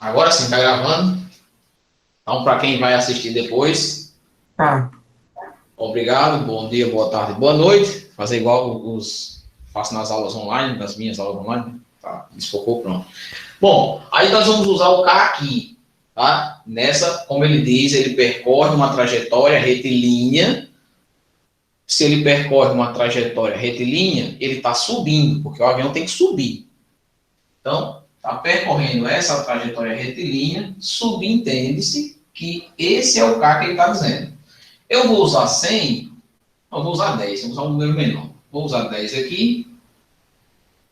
Agora sim, tá gravando. Então, para quem vai assistir depois, Tá. obrigado, bom dia, boa tarde, boa noite. Fazer igual faço nas aulas online, nas minhas aulas online. Tá, desfocou, pronto. Bom, aí nós vamos usar o K aqui, tá? Nessa, como ele diz, ele percorre uma trajetória retilínea. Se ele percorre uma trajetória retilínea, ele está subindo, porque o avião tem que subir. Então, está percorrendo essa trajetória retilínea, subentende-se que esse é o K que ele está dizendo. Eu vou usar 100, não vou usar 10, vou usar um número menor. Vou usar 10 aqui,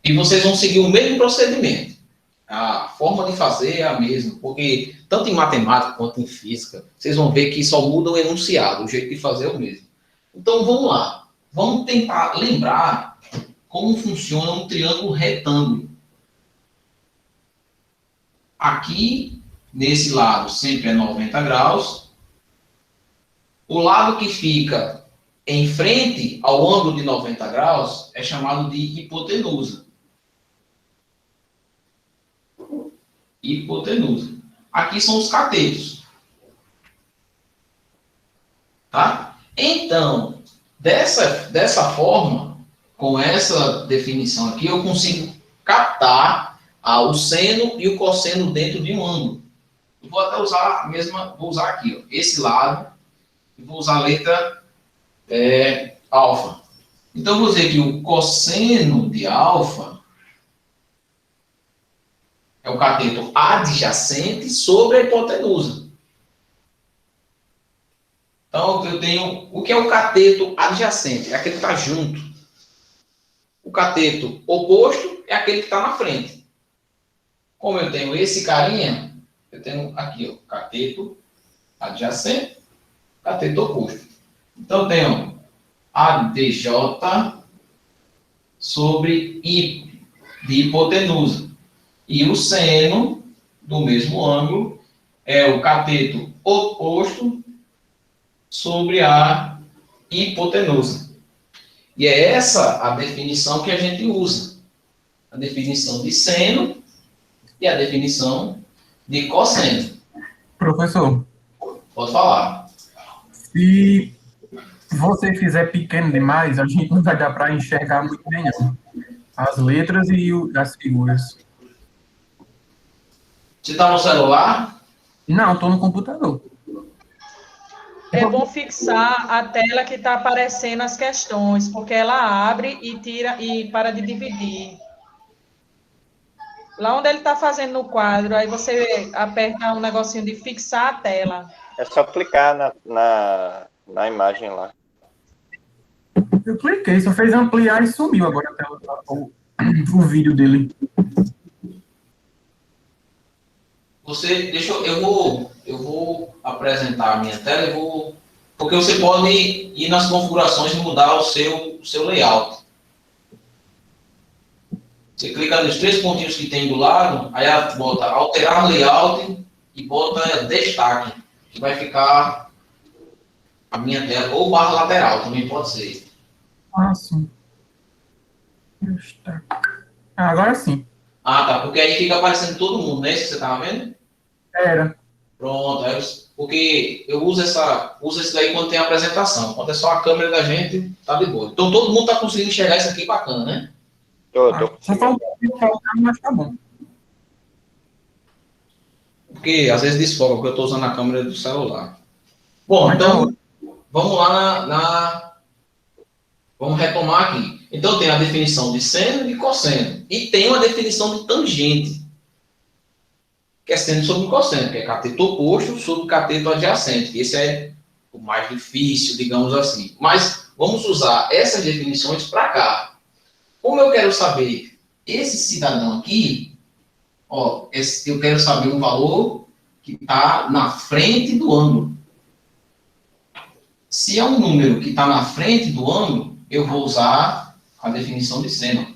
e vocês vão seguir o mesmo procedimento. A forma de fazer é a mesma, porque tanto em matemática quanto em física, vocês vão ver que só muda o enunciado, o jeito de fazer é o mesmo. Então, vamos lá. Vamos tentar lembrar como funciona um triângulo retângulo. Aqui, nesse lado, sempre é 90 graus. O lado que fica em frente ao ângulo de 90 graus é chamado de hipotenusa. Hipotenusa. Aqui são os catetos. Tá? Então, dessa forma, com essa definição aqui, eu consigo captar o seno e o cosseno dentro de um ângulo. Eu vou até usar a mesma, vou usar aqui, ó, esse lado, e vou usar a letra alfa. Então, vou dizer que o cosseno de alfa é o cateto adjacente sobre a hipotenusa. Então, eu tenho... O que é o cateto adjacente? É aquele que está junto. O cateto oposto é aquele que está na frente. Como eu tenho esse carinha, eu tenho aqui, ó, cateto adjacente, cateto oposto. Então, eu tenho ADJ sobre I, de hipotenusa. E o seno do mesmo ângulo é o cateto oposto sobre a hipotenusa. E é essa a definição que a gente usa. A definição de seno e a definição de cosseno. Professor, Pode falar. se você fizer pequeno demais, a gente não vai dar para enxergar muito bem, não. As letras e as figuras. Você está no celular? Não, estou no computador. É bom fixar a tela que está aparecendo as questões, porque ela abre e tira e para de dividir. Lá onde ele está fazendo no quadro, aí você aperta um negocinho de fixar a tela. É só clicar na imagem lá. Eu cliquei, só fez ampliar e sumiu agora a tela, o vídeo dele. Eu vou apresentar a minha tela, porque você pode ir nas configurações e mudar o seu layout. Você clica nos 3 pontinhos que tem do lado, aí bota alterar layout e bota destaque, que vai ficar a minha tela, ou barra lateral, também pode ser. Ah, sim. Agora sim. Ah, tá, porque aí fica aparecendo todo mundo, não é isso que você estava vendo? Era. Pronto, porque eu uso isso daí quando tem apresentação. Quando é só a câmera da gente, tá de boa. Então todo mundo tá conseguindo enxergar isso aqui bacana, né? Tô Só falta mas tá bom. Porque às vezes desfoca, porque eu estou usando a câmera do celular. Bom, então vamos lá vamos retomar aqui. Então tem a definição de seno e de cosseno. E tem uma definição de tangente, que é seno sobre cosseno, que é cateto oposto sobre cateto adjacente. Esse é o mais difícil, digamos assim. Mas vamos usar essas definições para cá. Como eu quero saber esse cidadão aqui, ó, eu quero saber um valor que está na frente do ângulo. Se é um número que está na frente do ângulo, eu vou usar a definição de seno.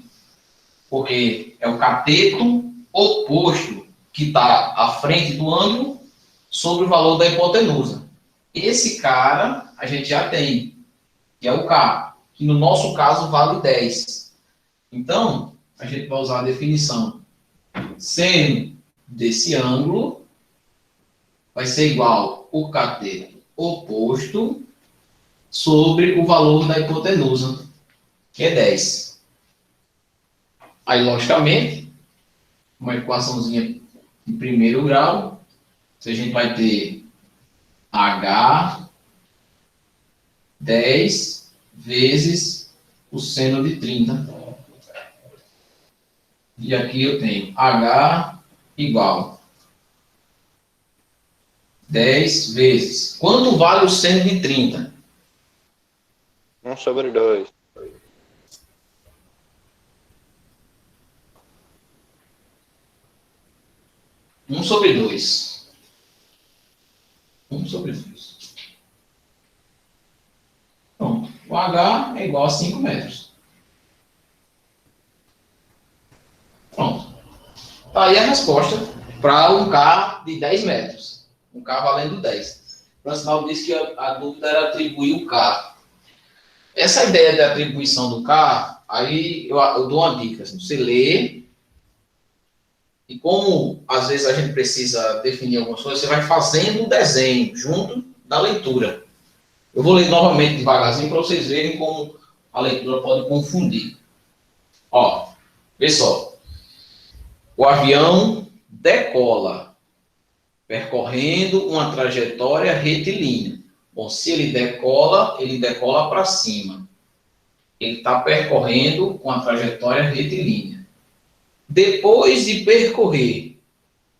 Porque é o cateto oposto que está à frente do ângulo sobre o valor da hipotenusa. Esse cara a gente já tem, que é o K, que no nosso caso vale 10. Então, a gente vai usar a definição seno desse ângulo vai ser igual o cateto oposto sobre o valor da hipotenusa, que é 10. Aí, logicamente, uma equaçãozinha de primeiro grau, a gente vai ter H 10 vezes o seno de 30. E aqui eu tenho H igual 10 vezes. Quanto vale o seno de 30? 1/2. 1/2. 1/2. Pronto. O H é igual a 5 metros. Pronto. Tá aí a resposta para um K de 10 metros. Um K valendo 10. O profissional disse que a dúvida era atribuir o K. Essa ideia de atribuição do K, aí eu dou uma dica. Assim, você lê, e como às vezes a gente precisa definir algumas coisas, você vai fazendo o desenho junto da leitura. Eu vou ler novamente devagarzinho para vocês verem como a leitura pode confundir. Ó, vê só. O avião decola, percorrendo uma trajetória retilínea. Bom, se ele decola para cima. Ele está percorrendo uma trajetória retilínea. Depois de percorrer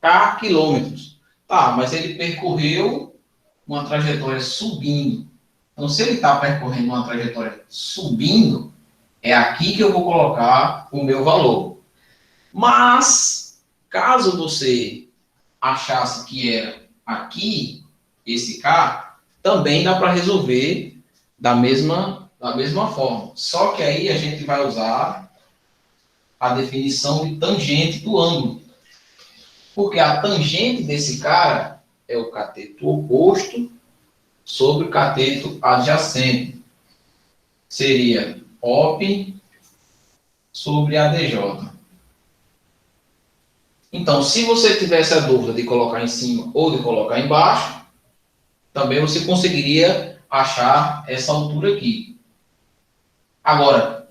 K quilômetros. Tá, mas ele percorreu uma trajetória subindo. Então, se ele está percorrendo uma trajetória subindo, é aqui que eu vou colocar o meu valor. Mas, caso você achasse que era aqui, esse K, também dá para resolver da mesma forma. Só que aí a gente vai usar a definição de tangente do ângulo. Porque a tangente desse cara é o cateto oposto sobre o cateto adjacente. Seria OP sobre ADJ. Então, se você tivesse a dúvida de colocar em cima ou de colocar embaixo, também você conseguiria achar essa altura aqui. Agora,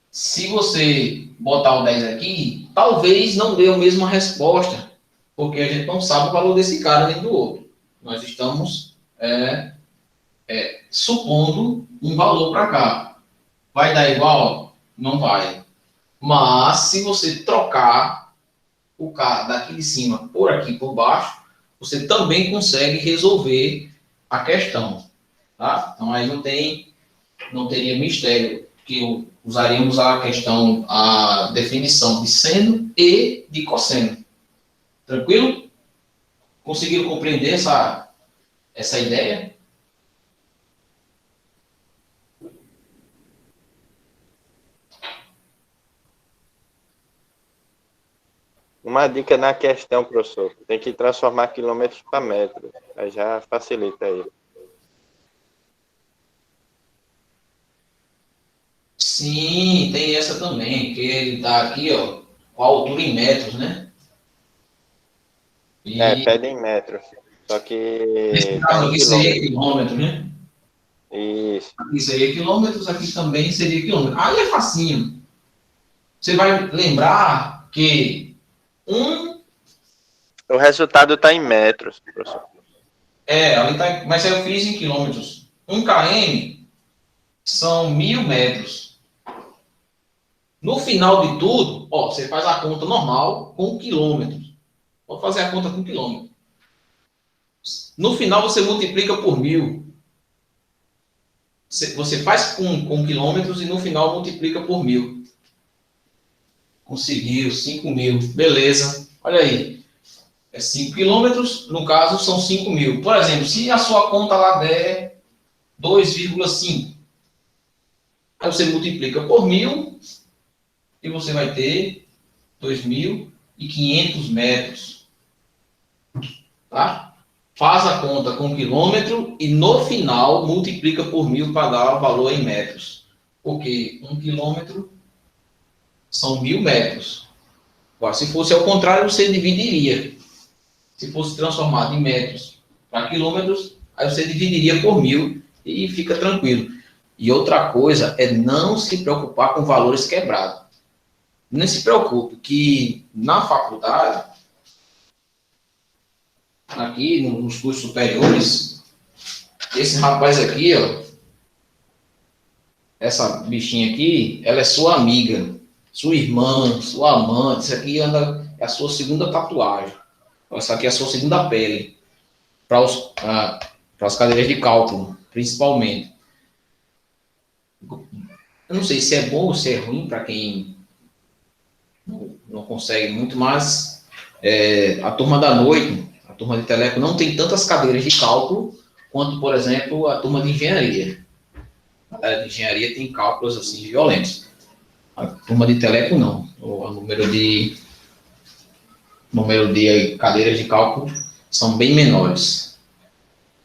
se você botar o 10 aqui, talvez não dê a mesma resposta, porque a gente não sabe o valor desse cara nem do outro. Nós estamos supondo um valor para cá. Vai dar igual? Não vai. Mas, se você trocar o K daqui de cima por aqui por baixo, você também consegue resolver a questão. Tá? Então, aí não teria mistério, que usaríamos a definição de seno e de cosseno. Tranquilo? Conseguiram compreender essa ideia? Uma dica na questão, professor. Tem que transformar quilômetros para metros. Aí já facilita aí. Sim, tem essa também, que ele está aqui, ó, com a altura em metros, né? E Pede em metros. Só que nesse tá caso em aqui seria quilômetros. quilômetro, né? Isso. Aqui seria quilômetros, aqui também seria quilômetro. Aí é facinho. Você vai lembrar que O resultado está em metros, professor. ali tá, mas eu fiz em quilômetros. 1 km são 1000 metros. No final de tudo, ó, você faz a conta normal com quilômetros. Pode fazer a conta com quilômetros. No final, você multiplica por 1000. Você faz com quilômetros e no final multiplica por 1000. Conseguiu, 5.000. Beleza. Olha aí. É 5 quilômetros, no caso, são 5.000. Por exemplo, se a sua conta lá der 2,5, aí você multiplica por 1000 e você vai ter 2.500 metros. Tá? Faz a conta com quilômetro e no final multiplica por 1000 para dar o valor em metros. Porque 1 quilômetro são 1000 metros. Agora, se fosse ao contrário, você dividiria. Se fosse transformado em metros para quilômetros, aí você dividiria por 1.000 e fica tranquilo. E outra coisa é não se preocupar com valores quebrados. Não se preocupe que na faculdade, aqui nos cursos superiores, esse rapaz aqui, ó, essa bichinha aqui, ela é sua amiga, sua irmã, sua amante. Isso aqui é a sua segunda tatuagem. Essa aqui é a sua segunda pele. Para as cadeiras de cálculo, principalmente. Eu não sei se é bom ou se é ruim para quem não consegue muito, mas a turma da noite, a turma de teleco, não tem tantas cadeiras de cálculo quanto, por exemplo, a turma de engenharia. A área de engenharia tem cálculos assim violentos. A turma de teleco não. O número de cadeiras de cálculo são bem menores.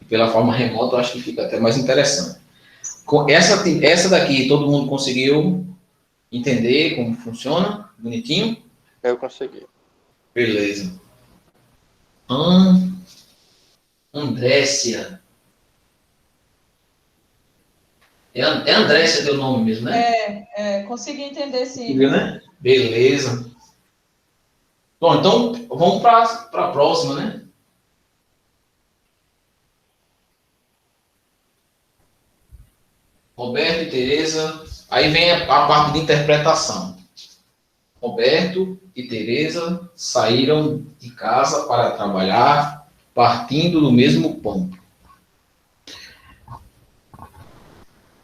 E pela forma remota, eu acho que fica até mais interessante. Essa daqui, todo mundo conseguiu entender como funciona? Bonitinho? Eu consegui. Beleza. Andrécia. É Andrécia teu nome mesmo, né? Consegui entender, sim. Entendeu, né? Beleza. Bom, então vamos para a próxima, né? Roberto e Tereza. Aí vem a parte de interpretação. Roberto e Tereza saíram de casa para trabalhar, partindo do mesmo ponto.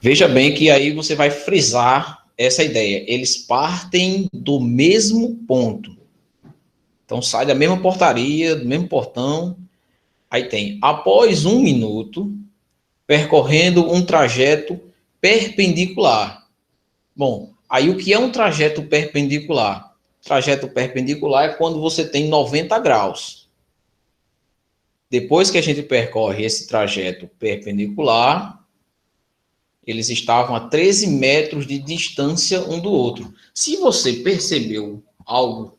Veja bem que aí você vai frisar essa ideia. Eles partem do mesmo ponto. Então, sai da mesma portaria, do mesmo portão. Aí tem, após 1 minuto, percorrendo um trajeto perpendicular. Bom, aí o que é um trajeto perpendicular? Trajeto perpendicular é quando você tem 90 graus. Depois que a gente percorre esse trajeto perpendicular, eles estavam a 13 metros de distância um do outro. Se você percebeu algo,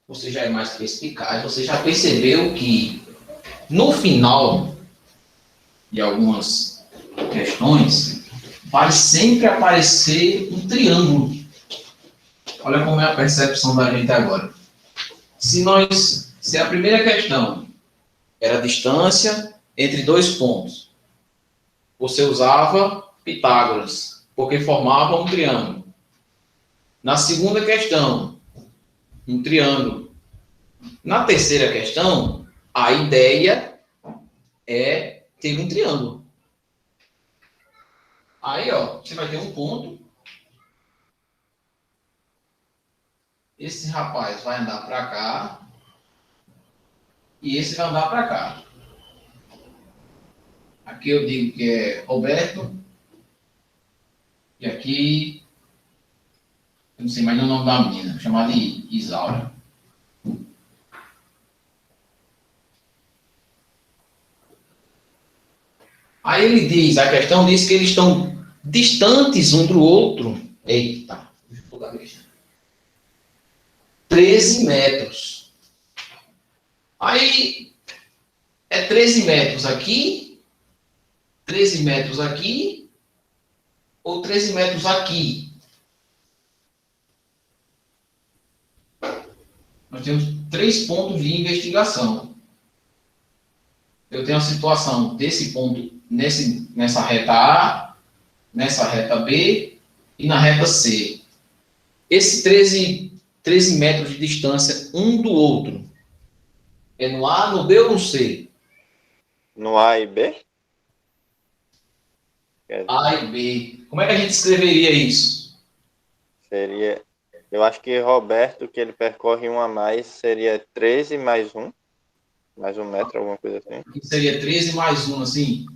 você já é mais perspicaz, você já percebeu que no final de algumas questões vai sempre aparecer um triângulo. Olha como é a percepção da gente agora. Se a primeira questão era a distância entre dois pontos, você usava Pitágoras, porque formava um triângulo. Na segunda questão, um triângulo. Na terceira questão, a ideia é ter um triângulo. Aí, ó, você vai ter um ponto. Esse rapaz vai andar para cá. E esse vai andar para cá. Aqui eu digo que é Roberto. E aqui, eu não sei mais o nome da menina, vou chamar de Isaura. Aí ele diz, a questão diz que eles estão distantes um do outro. Eita, 13 metros. Aí, é 13 metros aqui, 13 metros aqui, ou 13 metros aqui. Nós temos 3 pontos de investigação. Eu tenho a situação desse ponto nessa reta A, nessa reta B e na reta C. Esse 13 metros de distância um do outro é no A, no B ou no C? No A e B? A e B. Como é que a gente escreveria isso? Seria... Eu acho que Roberto, que ele percorre 1 a mais, seria 13 mais 1. Mais 1 metro, alguma coisa assim. Seria 13 mais 1, assim.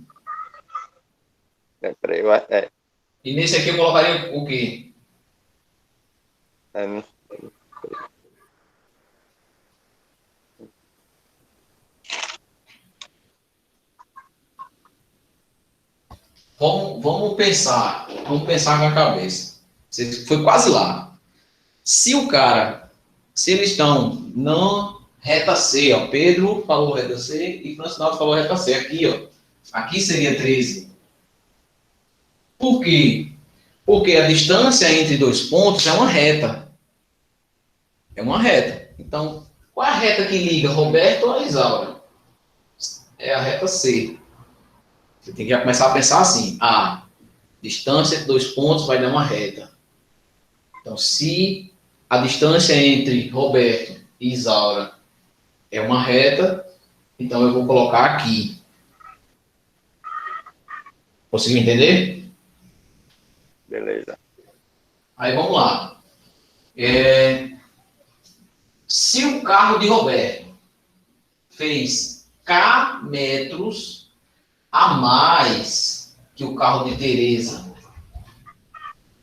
É. E nesse aqui eu colocaria o quê? Não. Vamos pensar com a cabeça. Você foi quase lá. Se o cara se eles estão na reta C, ó, Pedro falou reta C e Francinaldo falou reta C, aqui, ó, aqui seria 13. Por quê? Porque a distância entre dois pontos é uma reta. É uma reta. Então, qual é a reta que liga Roberto a Isaura? É a reta C. Você tem que já começar a pensar assim, a distância entre dois pontos vai dar uma reta. Então, se a distância entre Roberto e Isaura é uma reta, então eu vou colocar aqui. Conseguiu entender? Beleza. Aí vamos lá. Se o carro de Roberto fez K metros a mais que o carro de Tereza,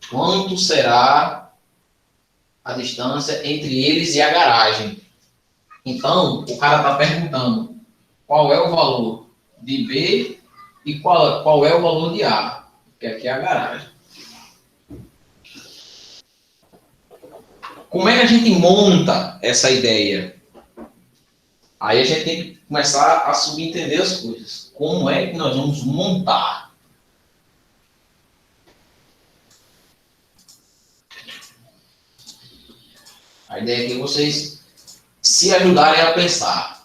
quanto será a distância entre eles e a garagem? Então, o cara está perguntando qual é o valor de B e qual é o valor de A, que aqui é a garagem. Como é que a gente monta essa ideia? Aí a gente tem que começar a subentender as coisas. Como é que nós vamos montar? A ideia é que vocês se ajudarem a pensar.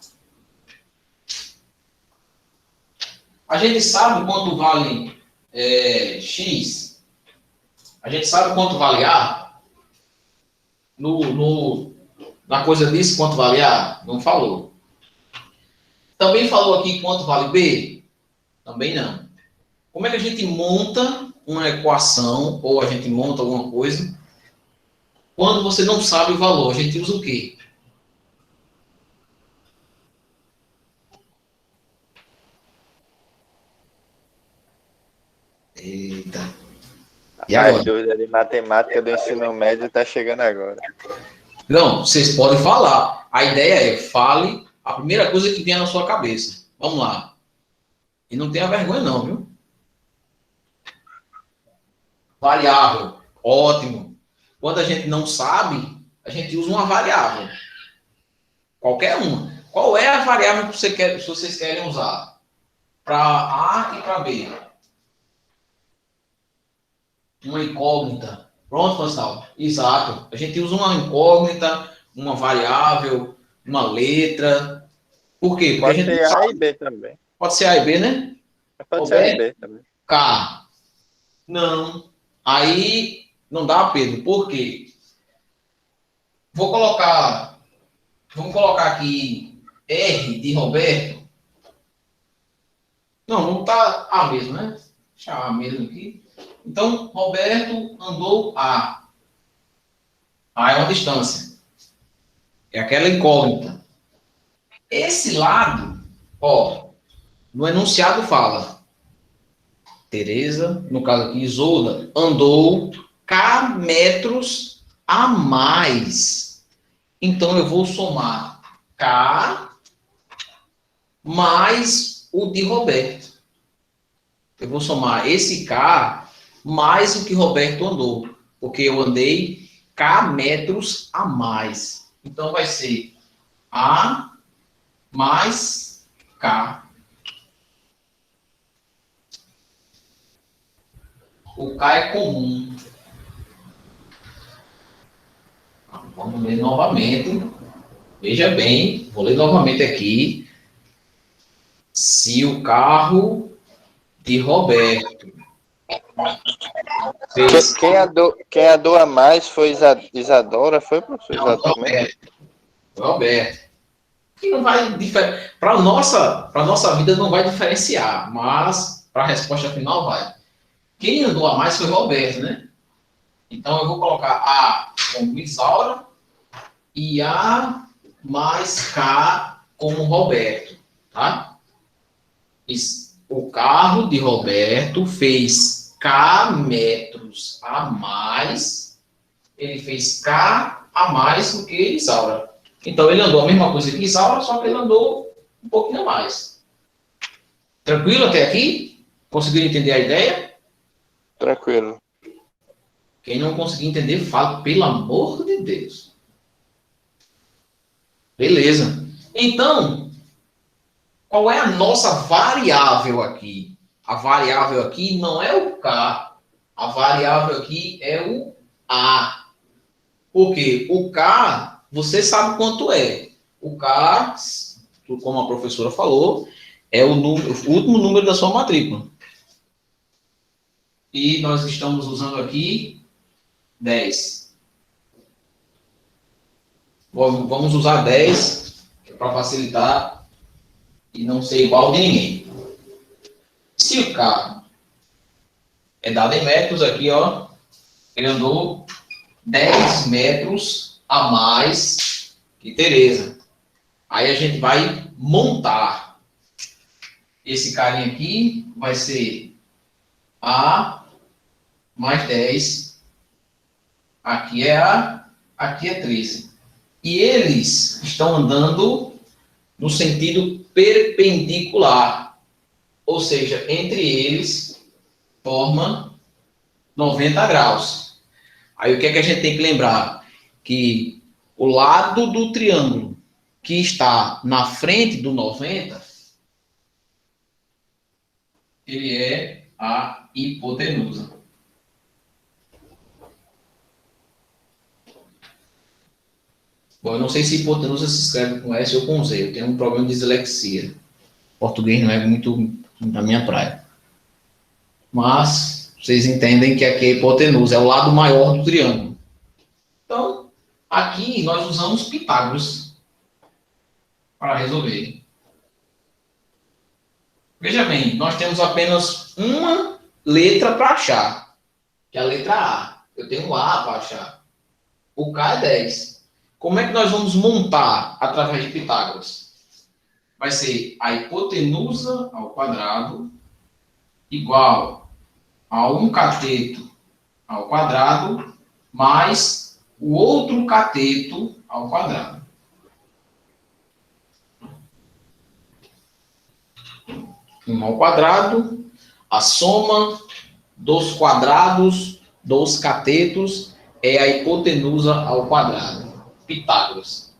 A gente sabe quanto vale X? A gente sabe quanto vale A? Na coisa disso, quanto vale A? Não falou. Também falou aqui quanto vale B? Também não. Como é que a gente monta uma equação, ou a gente monta alguma coisa, quando você não sabe o valor? A gente usa o quê? Eita. E agora? A dúvida de matemática do ensino médio está chegando agora. Não, vocês podem falar. A ideia é, fale a primeira coisa que vier na sua cabeça. Vamos lá. E não tenha vergonha não, viu? Variável. Ótimo. Quando a gente não sabe, a gente usa uma variável. Qualquer uma. Qual é a variável que vocês querem usar? Para A e para B. Uma incógnita. Pronto, Francisco? Exato. A gente usa uma incógnita, uma variável, uma letra. Por quê? Porque Pode a gente ser A sabe. e B também. Pode ser A e B, né? Pode ser A e B também. K. Não. Aí não dá, Pedro. Por quê? Vamos colocar aqui R de Roberto. Não tá A mesmo, né? Deixa A mesmo aqui. Então, Roberto andou A. A é uma distância. É aquela incógnita. Esse lado, ó, no enunciado fala. Tereza, no caso aqui, Isolda, andou K metros a mais. Então, eu vou somar K mais o de Roberto. Eu vou somar esse K mais o que Roberto andou. Porque eu andei K metros a mais. Então, vai ser A mais K. O K é comum. Vamos ler novamente. Veja bem, vou ler novamente aqui. Se o carro de Roberto fez... Quem andou a mais foi Isadora? Foi, professor? Não, Exatamente. Roberto. Que não vai para nossa vida não vai diferenciar, mas para a resposta final vai. Quem andou a mais foi Roberto, né? Então eu vou colocar A como Isaura e A mais K como Roberto, tá? O carro de Roberto fez K metros a mais, ele fez K a mais do que Isaura. Então, ele andou a mesma coisa que Isaura, só que ele andou um pouquinho a mais. Tranquilo até aqui? Conseguiu entender a ideia? Tranquilo. Quem não conseguir entender, fala, pelo amor de Deus. Beleza. Então, qual é a nossa variável aqui? A variável aqui não é o K. A variável aqui é o A. Por quê? O K, você sabe quanto é. O K, como a professora falou, é o último número da sua matrícula. E nós estamos usando aqui 10. Vamos usar 10 para facilitar e não ser igual de ninguém. Se o K é dado em metros aqui, ó, ele andou 10 metros a mais que Tereza. Aí a gente vai montar. Esse carinha aqui vai ser A mais 10. Aqui é A, aqui é 13. E eles estão andando no sentido perpendicular. Ou seja, entre eles forma 90 graus. Aí o que é que a gente tem que lembrar? Que o lado do triângulo que está na frente do 90, ele é a hipotenusa. Bom, eu não sei se hipotenusa se escreve com S ou com Z. Eu tenho um problema de dislexia. Português não é muito na minha praia. Mas vocês entendem que aqui a hipotenusa é o lado maior do triângulo. Então, aqui nós usamos Pitágoras para resolver. Veja bem, nós temos apenas uma letra para achar, que é a letra A. Eu tenho um A para achar. O K é 10. Como é que nós vamos montar através de Pitágoras? Vai ser a hipotenusa ao quadrado igual a 1 cateto ao quadrado mais o outro cateto ao quadrado. Um ao quadrado, a soma dos quadrados dos catetos é a hipotenusa ao quadrado. Pitágoras.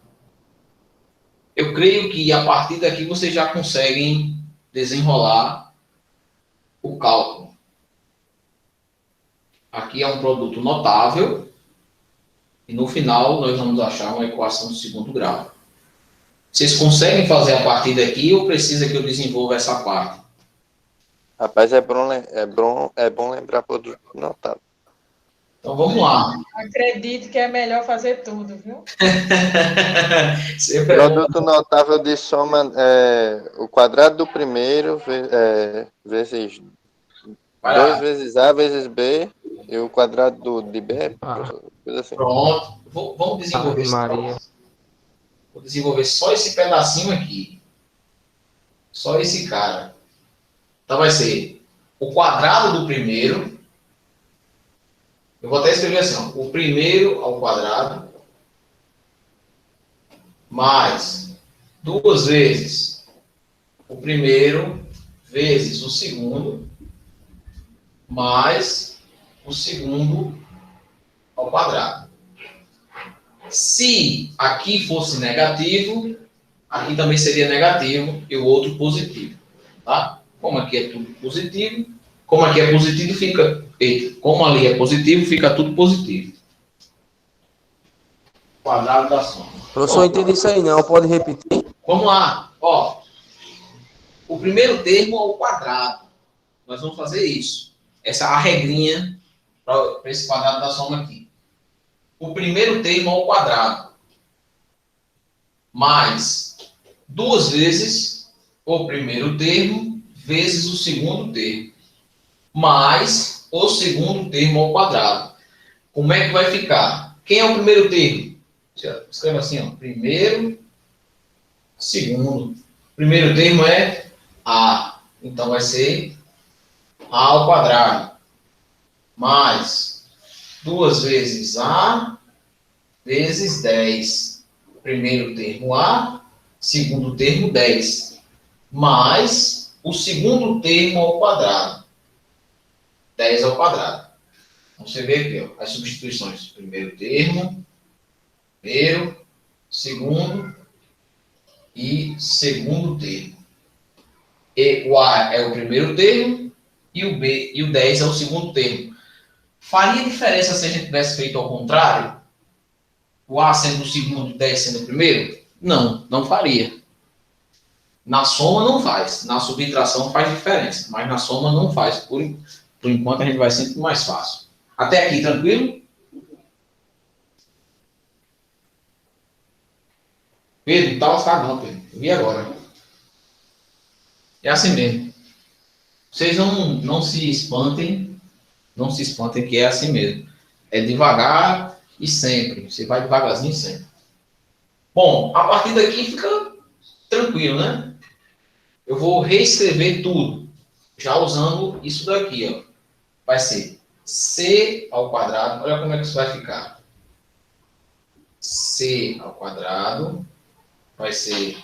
Eu creio que a partir daqui vocês já conseguem desenrolar o cálculo. Aqui é um produto notável e no final nós vamos achar uma equação de segundo grau. Vocês conseguem fazer a partir daqui ou precisa que eu desenvolva essa parte? Rapaz, é bom lembrar produto notável. Então vamos lá. Acredito que é melhor fazer tudo, viu? Produto notável de soma o quadrado do primeiro vezes 2 vezes A vezes B e o quadrado de B. Coisa assim. Pronto. Vamos desenvolver Maria. Vou desenvolver só esse pedacinho aqui. Só esse cara. Então vai ser o quadrado do primeiro. Eu vou até escrever assim, ó, o primeiro ao quadrado mais 2 vezes o primeiro vezes o segundo mais o segundo ao quadrado. Se aqui fosse negativo, aqui também seria negativo e o outro positivo. Tá? Como aqui é tudo positivo, como aqui é positivo, fica... Eita, como ali é positivo, fica tudo positivo. Quadrado da soma. Professor, não entendi isso aí não, pode repetir? Vamos lá. Ó, o primeiro termo ao quadrado. Nós vamos fazer isso. Essa é a regrinha para esse quadrado da soma aqui. O primeiro termo ao quadrado mais 2 vezes o primeiro termo vezes o segundo termo mais o segundo termo ao quadrado. Como é que vai ficar? Quem é o primeiro termo? Escreve assim, ó, primeiro, segundo. Primeiro termo é A. Então vai ser A ao quadrado mais 2 vezes A vezes 10. Primeiro termo A, segundo termo 10. Mais o segundo termo ao quadrado. 10 ao quadrado. Então você vê aqui, ó, as substituições. Primeiro termo, primeiro, segundo, e segundo termo. E o A é o primeiro termo e o B e o 10 é o segundo termo. Faria diferença se a gente tivesse feito ao contrário? O A sendo o segundo e o 10 sendo o primeiro? Não, não faria. Na soma não faz. Na subtração faz diferença, mas na soma não faz. Por enquanto a gente vai sempre mais fácil. Até aqui, tranquilo? Pedro, não tá lascado não, Pedro. Eu vi agora. É assim mesmo. Vocês não se espantem. Não se espantem que é assim mesmo. É devagar e sempre. Você vai devagarzinho sempre. Bom, a partir daqui fica tranquilo, né? Eu vou reescrever tudo. Já usando isso daqui, ó. Vai ser C ao quadrado. Olha como é que isso vai ficar. C ao quadrado. Vai ser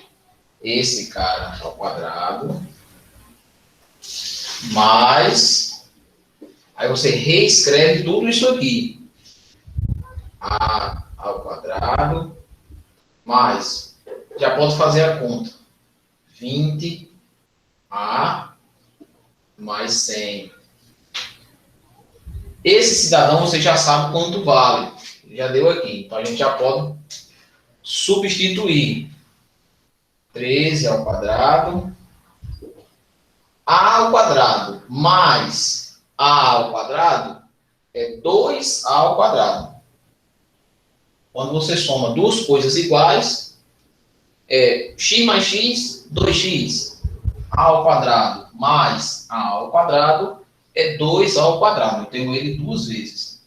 esse cara ao quadrado. Mais. Aí você reescreve tudo isso aqui. A ao quadrado. Mais. Já pode fazer a conta. 20A mais 100. Esse cidadão você já sabe quanto vale. Já deu aqui. Então a gente já pode substituir. 13 ao quadrado. A ao quadrado mais A ao quadrado é 2A ao quadrado. Quando você soma duas coisas iguais, é x mais x, 2x. A ao quadrado mais A ao quadrado é 2A ao quadrado. Eu tenho ele duas vezes.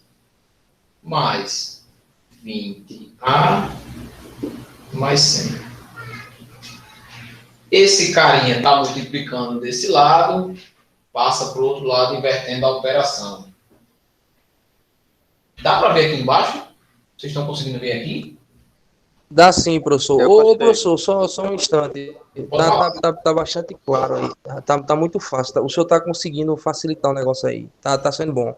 Mais 20A mais 100. Esse carinha está multiplicando desse lado, passa para o outro lado, invertendo a operação. Dá para ver aqui embaixo? Vocês estão conseguindo ver aqui? Dá sim, professor. Eu Ô, gostei. professor, só um instante. Tá bastante claro aí. Tá muito fácil. O senhor tá conseguindo facilitar o negócio aí. Tá sendo bom.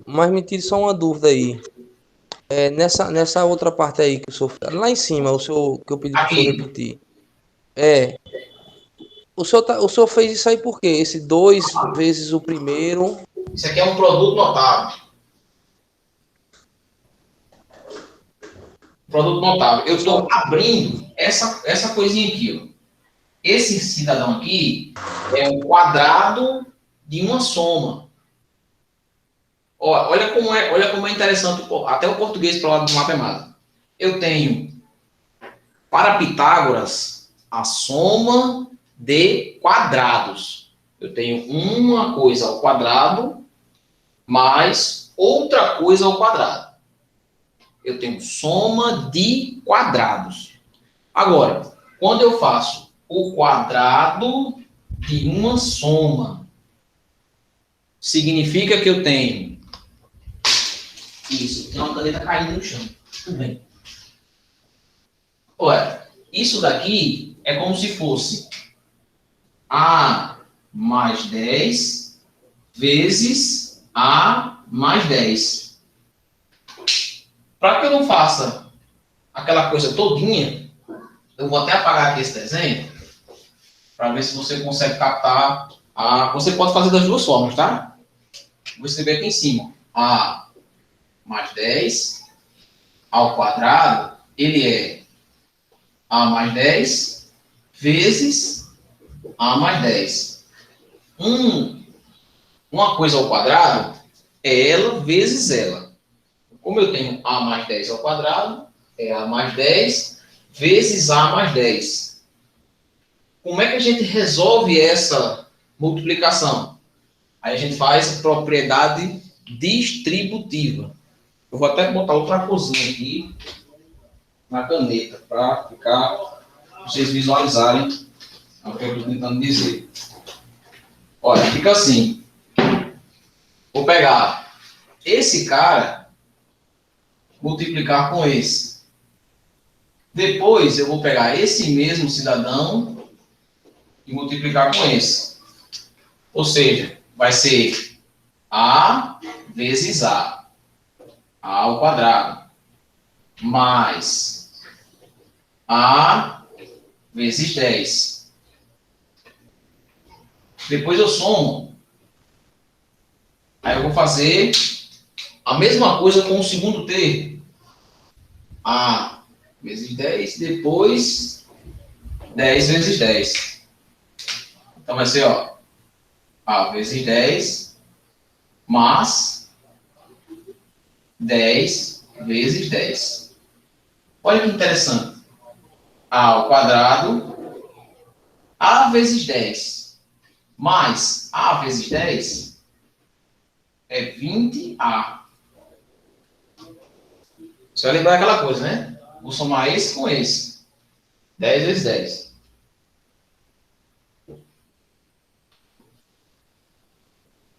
Mas me tire só uma dúvida aí. Nessa outra parte aí que o senhor... Lá em cima, que eu pedi para o senhor Aqui. repetir. O senhor fez isso aí por quê? Esse 2 vezes o primeiro... Isso aqui é um produto notável. Produto notável. Eu estou abrindo essa coisinha aqui, ó. Esse cidadão aqui é um quadrado de uma soma. Ó, olha como é interessante até o português para o lado de matemática. Eu tenho, para Pitágoras, a soma de quadrados. Eu tenho uma coisa ao quadrado mais outra coisa ao quadrado. Eu tenho soma de quadrados. Agora, quando eu faço o quadrado de uma soma, significa que eu tenho isso. Tem uma caneta caindo no chão. Tudo bem. Olha, isso daqui é como se fosse A mais 10 vezes A mais 10. Para que eu não faça aquela coisa todinha, eu vou até apagar aqui esse desenho, para ver se você consegue captar. Você pode fazer das duas formas, tá? Vou escrever aqui em cima. A mais 10 ao quadrado, ele é A mais 10 vezes A mais 10. Uma coisa ao quadrado é ela vezes ela. Como eu tenho A mais 10 ao quadrado, é A mais 10 vezes A mais 10. Como é que a gente resolve essa multiplicação? Aí a gente faz propriedade distributiva. Eu vou até botar outra coisinha aqui na caneta, para vocês visualizarem o que eu estou tentando dizer. Olha, fica assim. Vou pegar esse cara, multiplicar com esse. Depois eu vou pegar esse mesmo cidadão e multiplicar com esse. Ou seja, vai ser A vezes A ao quadrado, mais A vezes 10. Depois eu somo. Aí eu vou fazer a mesma coisa com o segundo termo. A vezes 10, depois 10 vezes 10. Então vai ser, ó, A vezes 10 mais 10 vezes 10. Olha que interessante. A ao quadrado, A vezes 10, mais A vezes 10 é 20A. Você vai lembrar aquela coisa, né? Vou somar esse com esse. 10 vezes 10.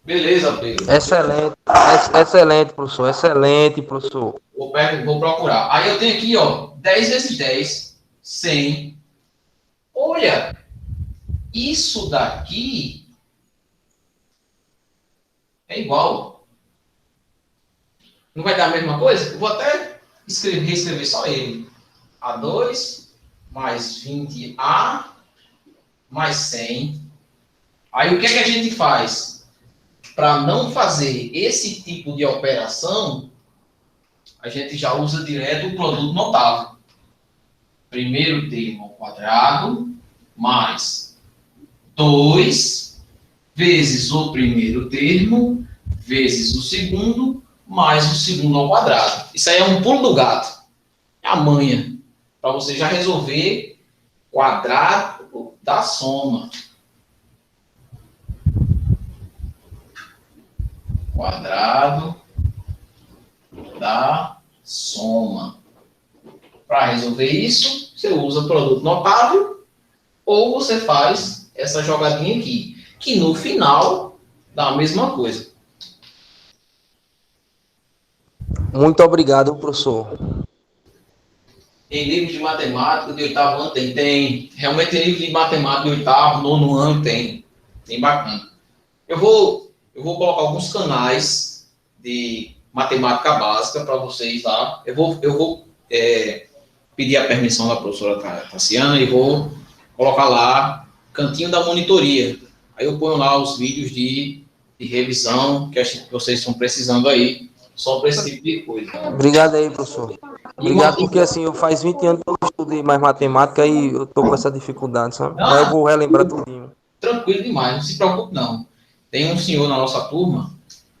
Beleza, Pedro. Excelente, excelente, professor. Excelente, professor. Vou procurar. Aí eu tenho aqui, ó, 10 vezes 10, 100. Olha, isso daqui é igual. Não vai dar a mesma coisa? Eu vou até reescrever só ele. A2 mais 20A mais 100. Aí o que é que a gente faz? Para não fazer esse tipo de operação, a gente já usa direto o produto notável. Primeiro termo ao quadrado mais 2 vezes o primeiro termo vezes o segundo mais o segundo ao quadrado. Isso aí é um pulo do gato. É a manha. Para você já resolver quadrado da soma. Quadrado da soma. Para resolver isso, você usa produto notável ou você faz essa jogadinha aqui, que no final dá a mesma coisa. Muito obrigado, professor. Tem livro de matemática de oitavo ano? Tem. Realmente tem livro de matemática de oitavo, nono ano? Tem. Tem bacana. Eu vou colocar alguns canais de matemática básica para vocês lá. Eu vou pedir a permissão da professora Tassiana e vou colocar lá cantinho da monitoria. Aí eu ponho lá os vídeos de revisão que vocês estão precisando aí, só para esse tipo de coisa. Obrigado aí, professor. Obrigado, porque assim, eu faz 20 anos que eu estudei mais matemática e eu tô com essa dificuldade, sabe? Mas eu vou relembrar tudinho. Tranquilo demais, não se preocupe não. Tem um senhor na nossa turma,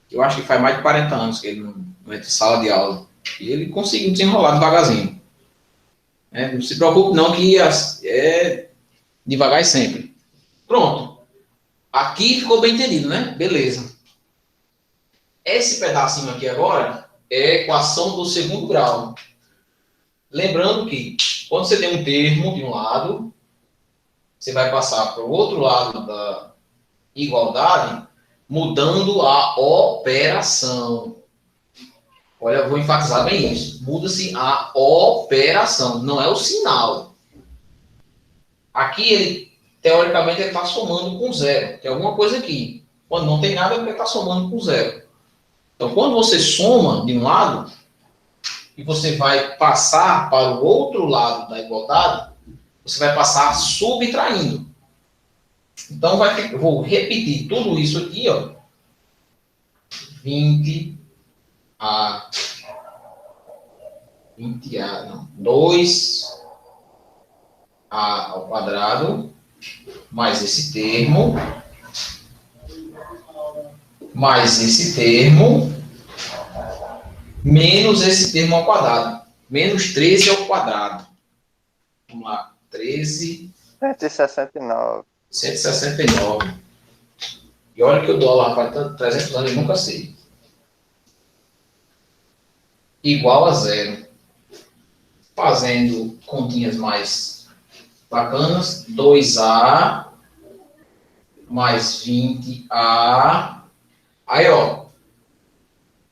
que eu acho que faz mais de 40 anos que ele não entra em sala de aula, e ele conseguiu desenrolar devagarzinho. Não se preocupe não, que é devagar e sempre. Pronto. Aqui ficou bem entendido, né? Beleza. Esse pedacinho aqui agora é a equação do segundo grau. Lembrando que, quando você tem um termo de um lado, você vai passar para o outro lado da igualdade, mudando a operação. Olha, eu vou enfatizar bem isso. Muda-se a operação, não é o sinal. Aqui, ele, teoricamente, ele está somando com zero. Tem alguma coisa aqui. Quando não tem nada, ele está somando com zero. Então, quando você soma de um lado, e você vai passar para o outro lado da igualdade, você vai passar subtraindo. Então, eu vou repetir tudo isso aqui, ó. 2A ao quadrado, mais esse termo, menos esse termo ao quadrado, menos 13 ao quadrado. Vamos lá, 13... 169. 169. E olha que o dólar faz 300 anos, eu nunca sei. Igual a zero. Fazendo continhas mais bacanas. 2A mais 20A. Aí, ó.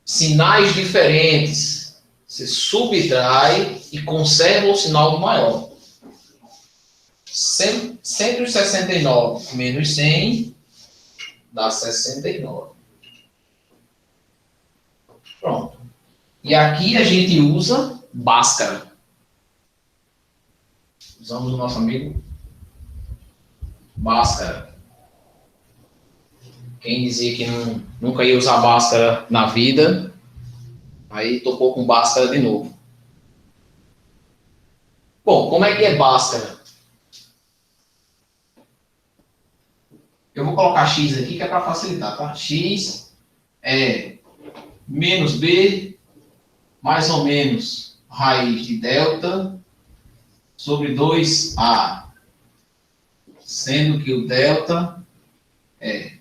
Sinais diferentes. Você subtrai e conserva o sinal do maior. 169 menos 100 dá 69. Pronto. E aqui a gente usa Bhaskara. Usamos o nosso amigo Bhaskara. Quem dizia que nunca ia usar Bhaskara na vida, aí topou com Bhaskara de novo. Bom, como é que é Bhaskara? Eu vou colocar x aqui, que é para facilitar, tá? X é menos b, mais ou menos raiz de delta, sobre 2a. Sendo que o delta é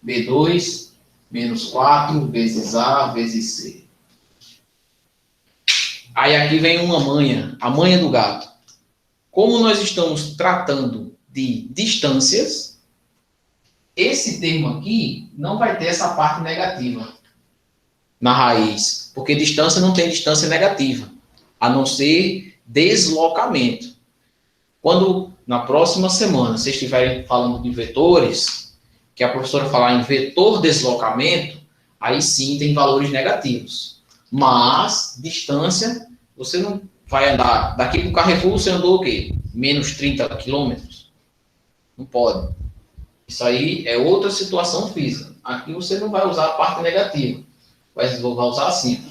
b2 menos 4 vezes a vezes c. Aí aqui vem uma manha, a manha do gato. Como nós estamos tratando de distâncias, esse termo aqui não vai ter essa parte negativa na raiz, porque distância não tem distância negativa, a não ser deslocamento. Quando, na próxima semana, vocês estiverem falando de vetores, que a professora falar em vetor deslocamento, aí sim tem valores negativos. Mas, distância, você não vai andar daqui para o Carrefour, você andou o quê? Menos 30 quilômetros? Não pode. Isso aí é outra situação física. Aqui você não vai usar a parte negativa. Vai usar assim.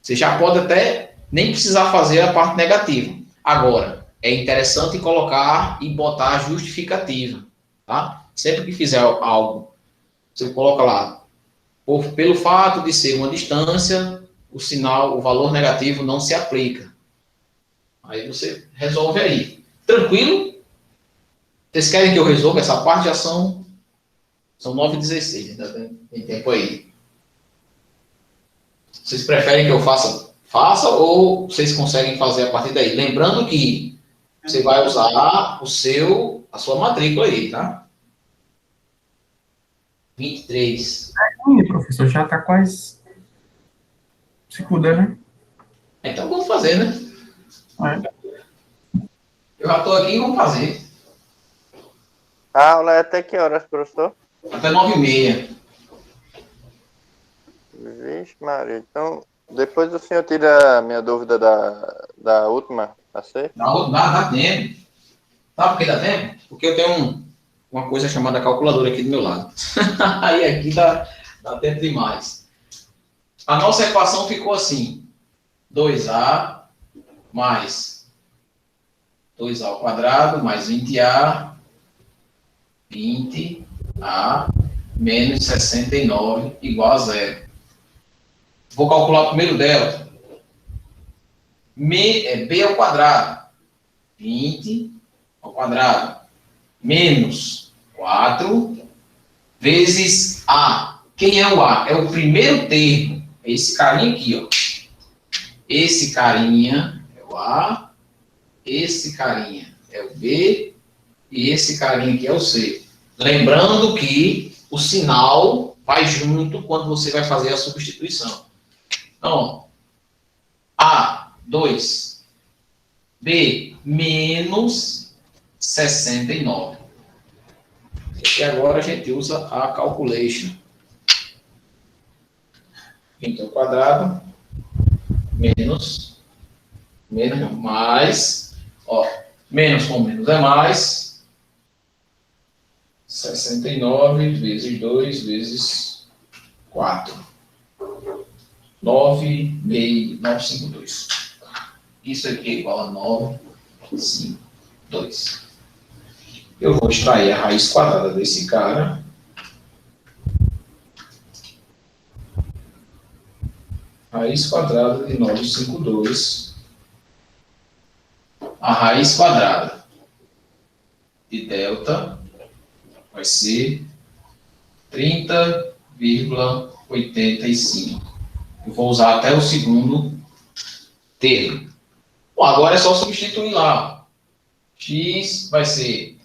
Você já pode até nem precisar fazer a parte negativa. Agora, é interessante colocar e botar a justificativa. Tá? Sempre que fizer algo, você coloca lá. Pelo fato de ser uma distância, o sinal, o valor negativo não se aplica. Aí você resolve aí. Tranquilo? Vocês querem que eu resolva essa parte? Já são 9h16, ainda tem tempo aí. Vocês preferem que eu faça ou vocês conseguem fazer a partir daí? Lembrando que você vai usar a sua matrícula aí, tá? 23. Ih, professor, já está quase. Se puder, né? Então vamos fazer, né? Eu já estou aqui e vamos fazer. A aula é até que horas, professor? Até 9h30. Vixe, Maria. Então, depois o senhor tira a minha dúvida da última, tá certo? Dá tempo. Sabe por que dá tempo? Porque eu tenho uma coisa chamada calculadora aqui do meu lado. Aí aqui dá tempo demais. A nossa equação ficou assim. 2a mais 2a ao quadrado mais 20a menos 69 igual a 0. Vou calcular o primeiro delta. B ao quadrado. 20 ao quadrado. Menos 4 vezes A. Quem é o A? É o primeiro termo. É esse carinha aqui, ó. Esse carinha é o A. Esse carinha é o B. E esse carinha aqui é o C. Lembrando que o sinal vai junto quando você vai fazer a substituição. Então, A, 2. B, menos 69. E agora a gente usa a calculation. 20 ao quadrado, menos, mais, ó, menos com menos é mais, 69 vezes 2 vezes 4. 952. Isso aqui é igual a 952. Eu vou extrair a raiz quadrada desse cara. Raiz quadrada de 952. A raiz quadrada de delta vai ser 30,85. Eu vou usar até o segundo termo. Bom, agora é só substituir lá. X vai ser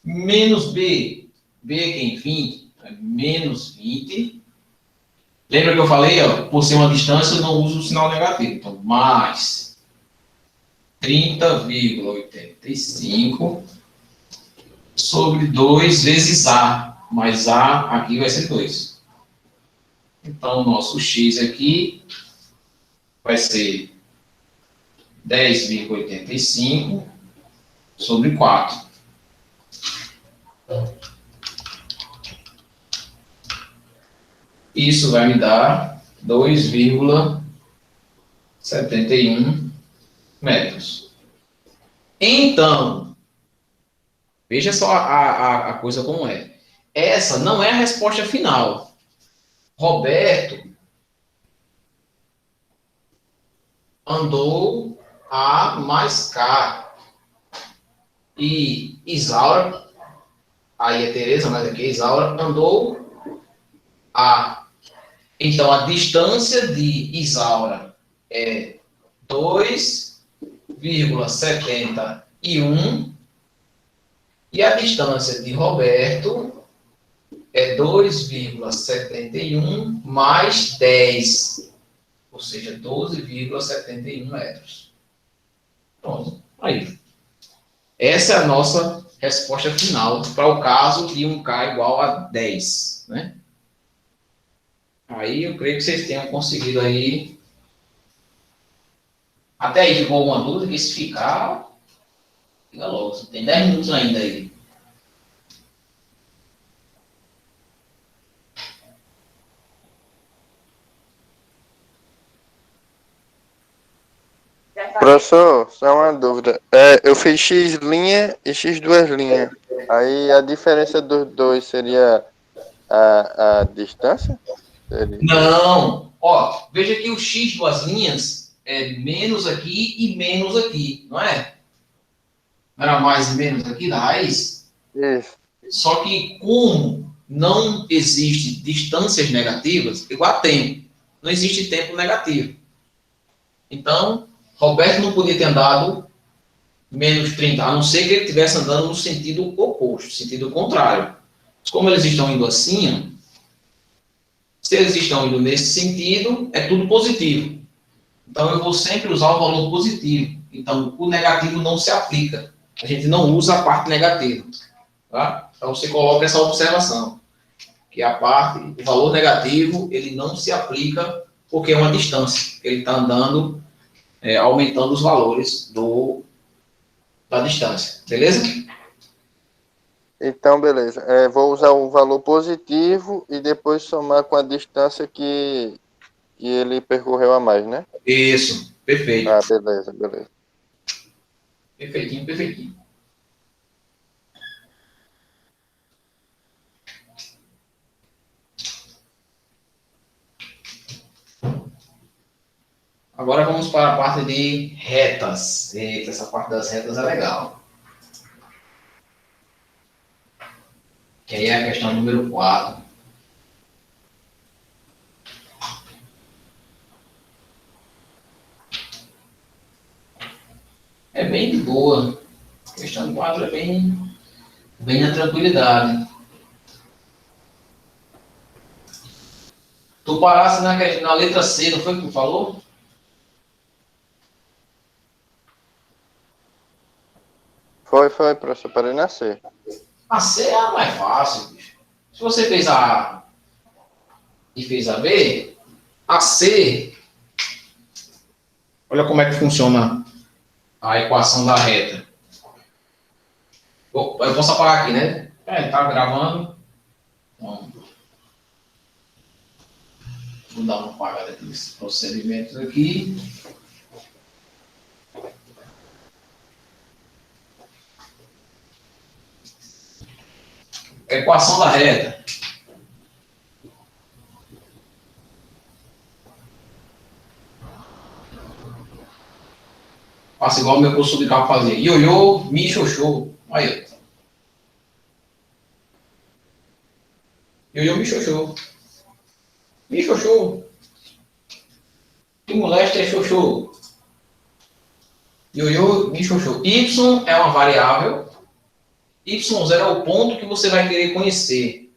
menos B. B é quem? 20. É menos 20. Lembra que eu falei, ó, por ser uma distância, eu não uso o sinal negativo. Então, mais 30,85 sobre 2 vezes A. Mas A aqui vai ser 2. Então, o nosso X aqui vai ser 10,85 sobre 4. Isso vai me dar 2,71 metros. Então, veja só a coisa como é. Essa não é a resposta final. Roberto andou A mais K. E Isaura, aí é Tereza, mas aqui é Isaura, andou A. Então, a distância de Isaura é 2,71 e a distância de Roberto é 2,71 mais 10, ou seja, 12,71 metros. Pronto, aí. Essa é a nossa resposta final para o caso de 1K igual a 10, né? Aí eu creio que vocês tenham conseguido aí. Até aí ficou alguma dúvida? Que se ficar, fica logo. Você tem 10 minutos ainda aí. Professor, só uma dúvida. Eu fiz X linha e X duas linhas. Aí a diferença dos dois seria a distância? Não! Ó, veja que o X duas linhas é menos aqui e menos aqui, não é? Não era mais e menos aqui da raiz? Isso. Só que como não existe distâncias negativas, igual a tempo. Não existe tempo negativo. Então, Roberto não podia ter andado menos 30, a não ser que ele estivesse andando no sentido oposto, sentido contrário. Mas como eles estão indo assim, se eles estão indo nesse sentido, é tudo positivo. Então, eu vou sempre usar o valor positivo. Então, o negativo não se aplica. A gente não usa a parte negativa. Tá? Então, você coloca essa observação. Que a parte, o valor negativo, ele não se aplica porque é uma distância. Ele está andando, aumentando os valores da distância. Beleza? Então, beleza. Vou usar o valor positivo e depois somar com a distância que ele percorreu a mais, né? Isso. Perfeito. Ah, beleza. Perfeitinho. Agora vamos para a parte de retas. Eita, essa parte das retas é legal. Que aí é a questão número 4. É bem de boa. A questão 4 é bem na tranquilidade. Tu parasse na letra C, não foi o que tu falou? Foi, professor. Parei na C. A C é a mais fácil, bicho. Se você fez a A e fez a B, a C, olha como é que funciona a equação da reta. Eu posso apagar aqui, né? Tá gravando. Então, vou dar uma apagada aqui nesses procedimentos aqui. Equação da reta. Faça igual o meu professor de carro fazia. Ioiô, mi, xoxô. Aí. Ioiô, mi, xoxô. Mi, xoxô. Que moleste é xoxô. Ioiô, mi, xoxô. Y é uma variável. Y0 é o ponto que você vai querer conhecer.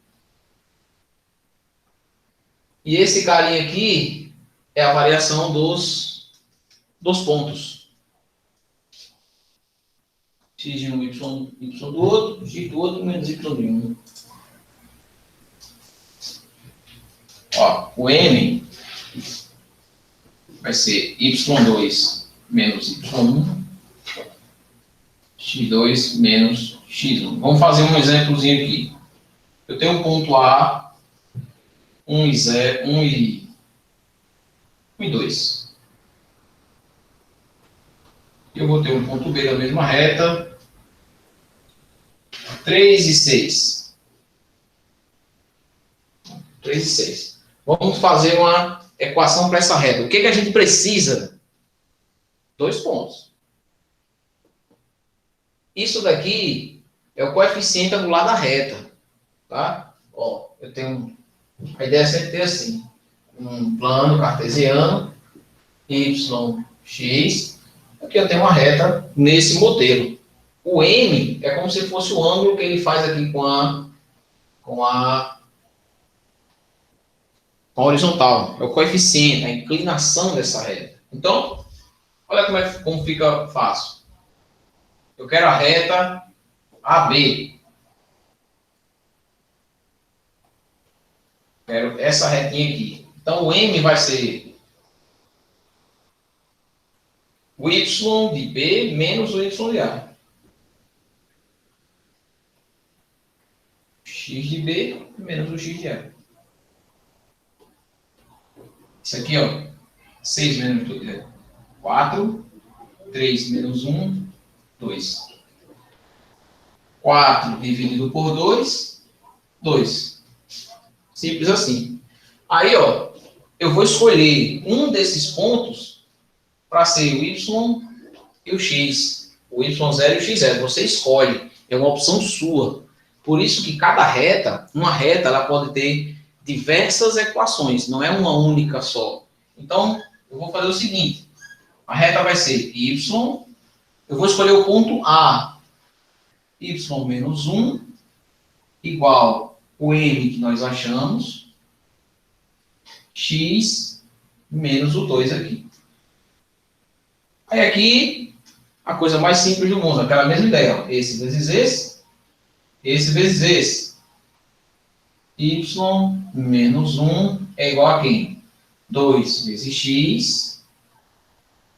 E esse carinha aqui é a variação dos pontos. X de um, y do outro, x do outro, menos y de um. Ó, o M vai ser y2 menos y1, x2 menos x1. Vamos fazer um exemplozinho aqui. Eu tenho um ponto A 1 e 0, 1 e 2. Eu vou ter um ponto B da mesma reta. 3 e 6. 3 e 6. Vamos fazer uma equação para essa reta. O que a gente precisa? 2 pontos. Isso daqui é o coeficiente angular da reta. Tá? Ó, eu tenho... A ideia é sempre ter assim. Um plano cartesiano, y, x. Aqui eu tenho uma reta nesse modelo. O M é como se fosse o ângulo que ele faz aqui com a horizontal. É o coeficiente, a inclinação dessa reta. Então, olha como fica fácil. Eu quero a reta AB. Quero essa retinha aqui. Então, o M vai ser o Y de B menos o Y de A. X de B menos o X de A. Isso aqui, ó. 6 menos 2. 4. 3 menos 1. 2. 4 dividido por 2. 2. Simples assim. Aí, ó. Eu vou escolher um desses pontos para ser o Y e o X. O Y0 e o X0. Você escolhe. É uma opção sua. Por isso que cada reta, uma reta, ela pode ter diversas equações, não é uma única só. Então, eu vou fazer o seguinte. A reta vai ser Y, eu vou escolher o ponto A. Y menos 1 igual o M que nós achamos, X menos o 2 aqui. Aí aqui, a coisa mais simples do mundo, aquela mesma ideia. Ó. Esse vezes esse vezes esse. Y menos 1 é igual a quem? 2 vezes x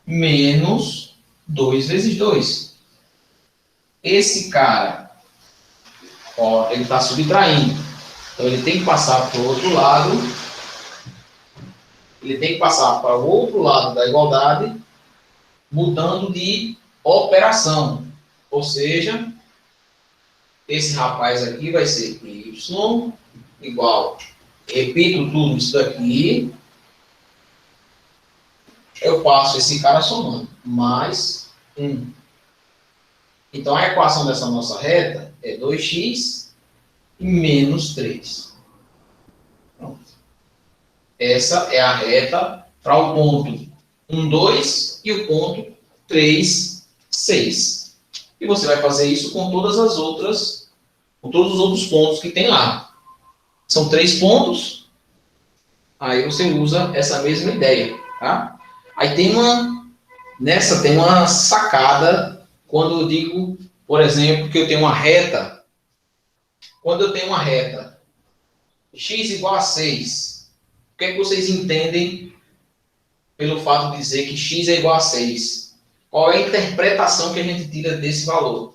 menos 2 vezes 2. Esse cara, ó, ele está subtraindo. Então, ele tem que passar para o outro lado. Ele tem que passar para o outro lado da igualdade, mudando de operação. Ou seja, esse rapaz aqui vai ser y igual, repito tudo isso daqui, eu passo esse cara somando, mais 1. Então, a equação dessa nossa reta é 2x menos 3. Pronto. Essa é a reta para o ponto 1, 2 e o ponto 3, 6. E você vai fazer isso com todos os outros pontos que tem lá. São 3 pontos. Aí você usa essa mesma ideia, tá? Aí tem uma sacada quando eu digo, por exemplo, que eu tenho uma reta. Quando eu tenho uma reta x igual a 6, o que é que vocês entendem pelo fato de dizer que x é igual a 6? Qual é a interpretação que a gente tira desse valor?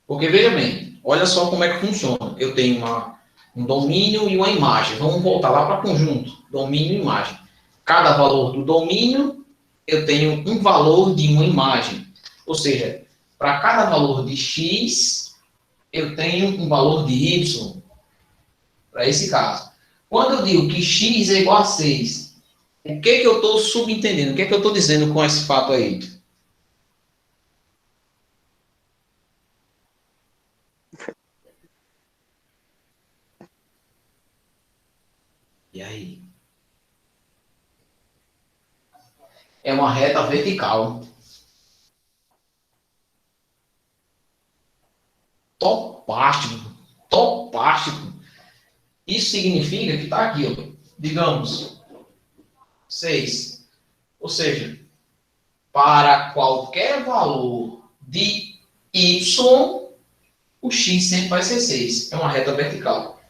Porque, veja bem, olha só como é que funciona. Eu tenho um domínio e uma imagem. Vamos voltar lá para conjunto. Domínio e imagem. Cada valor do domínio, eu tenho um valor de uma imagem. Ou seja, para cada valor de x, eu tenho um valor de y. Para esse caso. Quando eu digo que x é igual a 6, o que eu estou subentendendo? O que eu estou dizendo com esse fato aí? E aí? É uma reta vertical. Topástico. Topástico. Isso significa que está aqui, ó, digamos, 6. Ou seja, para qualquer valor de y, o x sempre vai ser 6. É uma reta vertical.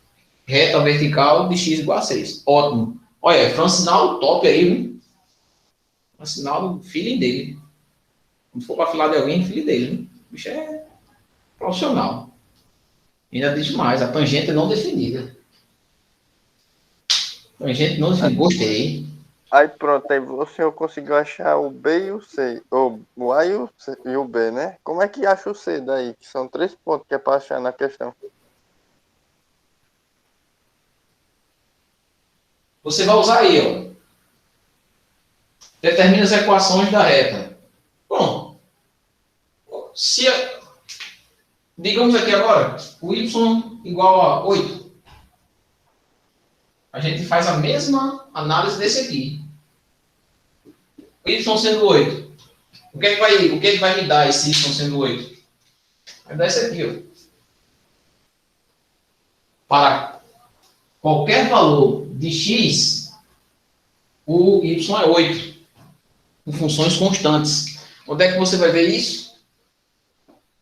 Reta vertical de x igual a 6. Ótimo. Olha, foi um sinal top aí, viu? Um sinal do feeling dele. Quando for para filar de alguém, filho dele. Viu? O bicho é profissional. Ainda diz mais, a tangente não definida. Tangente não definida. Gostei. Aí pronto, aí você conseguiu achar o B e o C. O A e o B, né? Como é que acha o C daí? Que são 3 pontos que é para achar na questão. Você vai usar aí, ó. Determina as equações da reta. Bom, se digamos aqui agora, o y igual a 8. A gente faz a mesma análise desse aqui. O y sendo 8. O que é que vai me dar esse y sendo 8? Vai dar esse aqui, ó. Para qualquer valor de x, o y é 8. Em funções constantes. Onde é que você vai ver isso?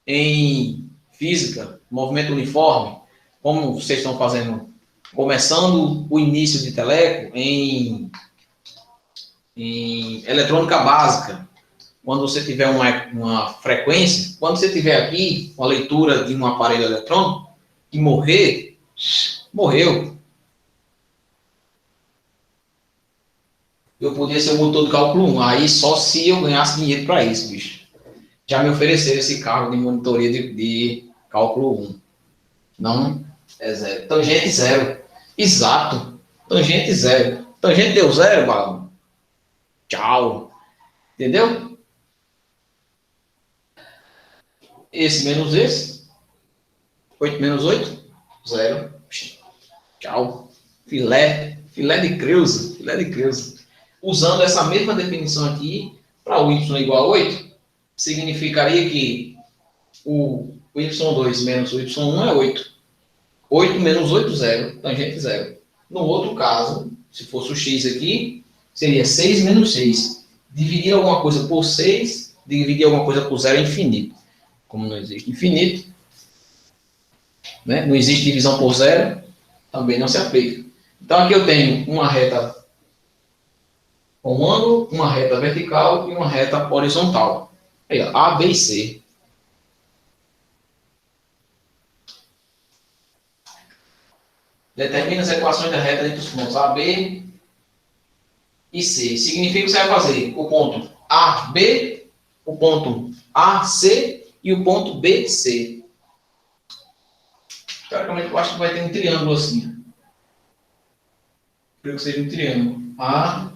Em física, movimento uniforme, como vocês estão fazendo, começando o início de teleco, em eletrônica básica, quando você tiver uma frequência, quando você tiver aqui uma leitura de um aparelho eletrônico e morrer, morreu. Eu podia ser o motor do cálculo 1, aí só se eu ganhasse dinheiro para isso, bicho. Já me ofereceram esse cargo de monitoria de cálculo 1. Não é zero. Tangente zero. Exato. Tangente zero. Tangente deu zero, balão. Tchau. Entendeu? Esse menos esse. 8 menos 8. Zero. Tchau. Filé. Filé de Creusa. Filé de Creusa. Usando essa mesma definição aqui, para o y igual a 8, significaria que o y2 menos o y1 é 8. 8 menos 8, 0. Tangente 0. No outro caso, se fosse o x aqui, seria 6 menos 6. Dividir alguma coisa por 6, dividir alguma coisa por 0 é infinito. Como não existe infinito, né? Não existe divisão por 0, também não se aplica. Então aqui eu tenho uma reta com um ângulo, uma reta vertical e uma reta horizontal. Aí, ó, A, B e C. Determina as equações da reta entre os pontos A, B e C. Significa que você vai fazer o ponto A, B, o ponto A, C e o ponto B, C. Teoricamente, eu acho que vai ter um triângulo assim. Creio que seja um triângulo. A,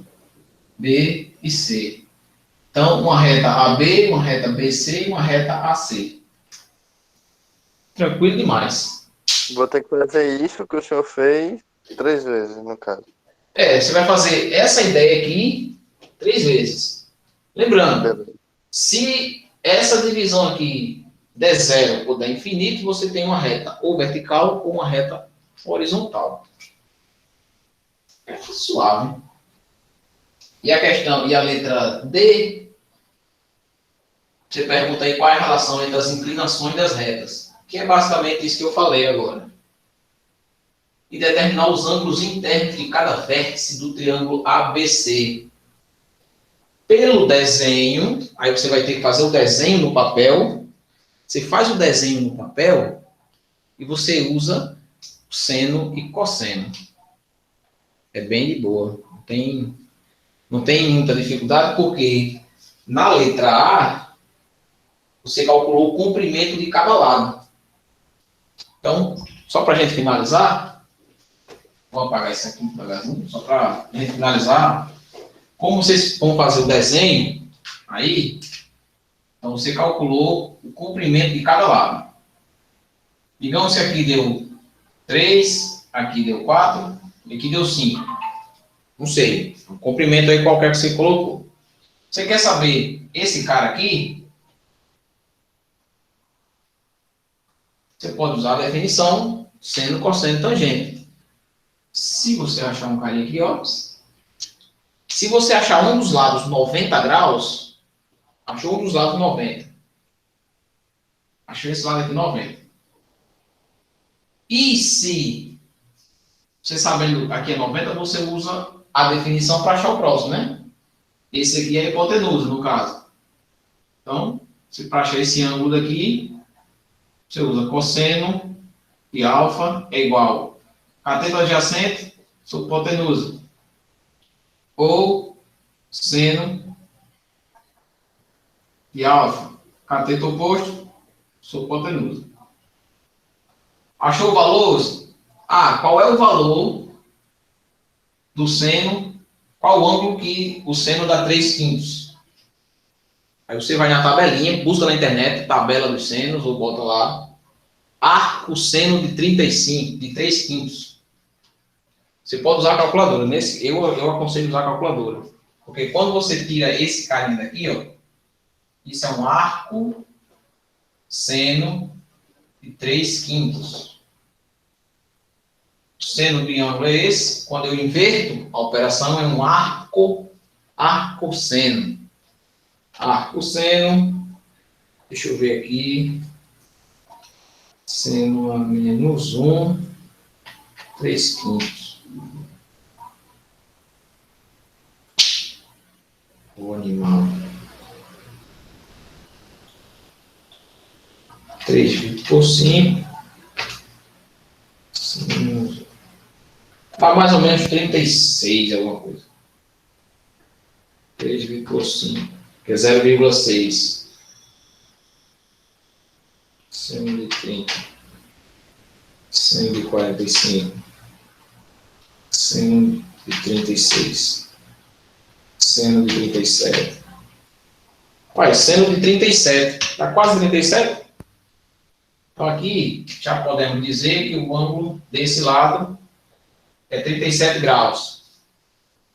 B e C. Então, uma reta AB, uma reta BC e uma reta AC. Tranquilo demais. Vou ter que fazer isso que o senhor fez 3 vezes, no caso. Você vai fazer essa ideia aqui 3 vezes. Lembrando, Beleza. se essa divisão aqui der 0 ou der infinito, você tem uma reta ou vertical ou uma reta horizontal. É suave. E a questão, e a letra D, você pergunta aí qual é a relação entre as inclinações das retas, que é basicamente isso que eu falei agora. E determinar os ângulos internos de cada vértice do triângulo ABC. Pelo desenho, aí você vai ter que fazer o desenho no papel. Você faz o desenho no papel e você usa seno e cosseno. É bem de boa. Não tem muita dificuldade, porque na letra A, você calculou o comprimento de cada lado. Então, só para a gente finalizar, vou apagar isso aqui devagarzinho, só para a gente finalizar, como vocês vão fazer o desenho, aí, então você calculou o comprimento de cada lado. Digamos que aqui deu 3, aqui deu 4, e aqui deu 5. Não sei, o comprimento aí qualquer que você colocou. Você quer saber esse cara aqui? Você pode usar a definição seno, cosseno, tangente. Se você achar um carinha aqui, ó. Se você achar um dos lados 90 graus, achou um dos lados 90. Achou esse lado aqui 90. E se você sabendo aqui é 90, você usa a definição para achar o próximo, né? Esse aqui é a hipotenusa, no caso. Então, para achar esse ângulo daqui, você usa cosseno de alfa é igual a cateto adjacente sobre hipotenusa. Ou seno de alfa, cateto oposto sobre hipotenusa. Achou o valor? Qual é o valor do seno? Qual o ângulo que o seno dá 3/5? Aí você vai na tabelinha, busca na internet, tabela dos senos, ou bota lá, arco seno de 35, de 3/5. Você pode usar a calculadora. Eu aconselho usar a calculadora. Porque quando você tira esse carinha daqui, ó, isso é um arco seno de 3/5. O seno do ângulo é esse. Quando eu inverto, a operação é um arco-seno. Arco-seno, deixa eu ver aqui, seno a menos 1, 3/5. O animal. 3/5. Dá mais ou menos 36, alguma coisa. 3/5, que é 0,6. Seno de 30. Seno de 45. Seno de 36. Seno de 37. Olha, seno de 37. Está quase 37? Então aqui já podemos dizer que o ângulo desse lado é 37 graus.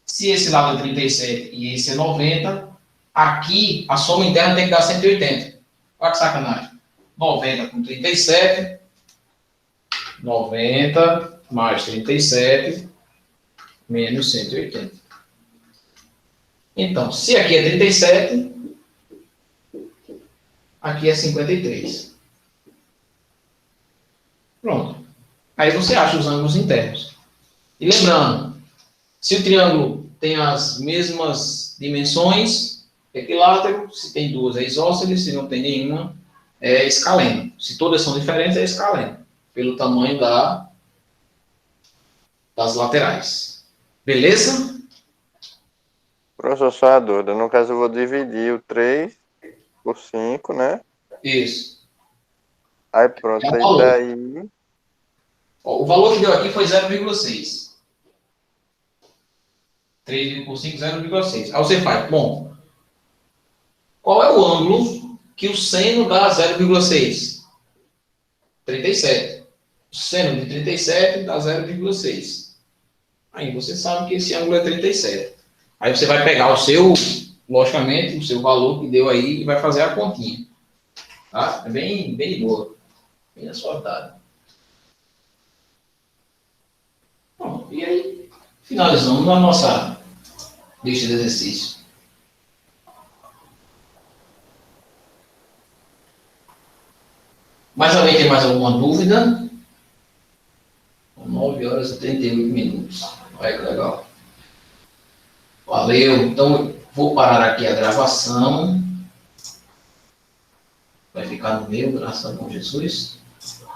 Se esse lado é 37 e esse é 90, aqui a soma interna tem que dar 180. Olha que sacanagem. 90 com 37, 90 mais 37, menos 180. Então, se aqui é 37, aqui é 53. Pronto. Aí você acha os ângulos internos. E lembrando, se o triângulo tem as mesmas dimensões, é equilátero. Se tem duas, é isósceles. Se não tem nenhuma, é escaleno. Se todas são diferentes, é escaleno. Pelo tamanho das laterais. Beleza? Professor, só a dúvida. No caso, eu vou dividir o 3 por 5, né? Isso. Aí pronto, aí valor. daí... Ó, o valor que deu aqui foi 0,6. 3 por 5, 0,6. Aí você faz, bom, qual é o ângulo que o seno dá 0,6? 37. O seno de 37 dá 0,6. Aí você sabe que esse ângulo é 37. Aí você vai pegar o seu, logicamente, o seu valor que deu aí e vai fazer a continha. Tá? É bem de boa. Bem assortado. Bom, e aí, finalizamos a nossa lista de exercícios. Mais alguém tem mais alguma dúvida? 9 horas e 38 minutos. Olha que legal. Valeu. Então, vou parar aqui a gravação. Vai ficar no meio, graças a Deus Jesus.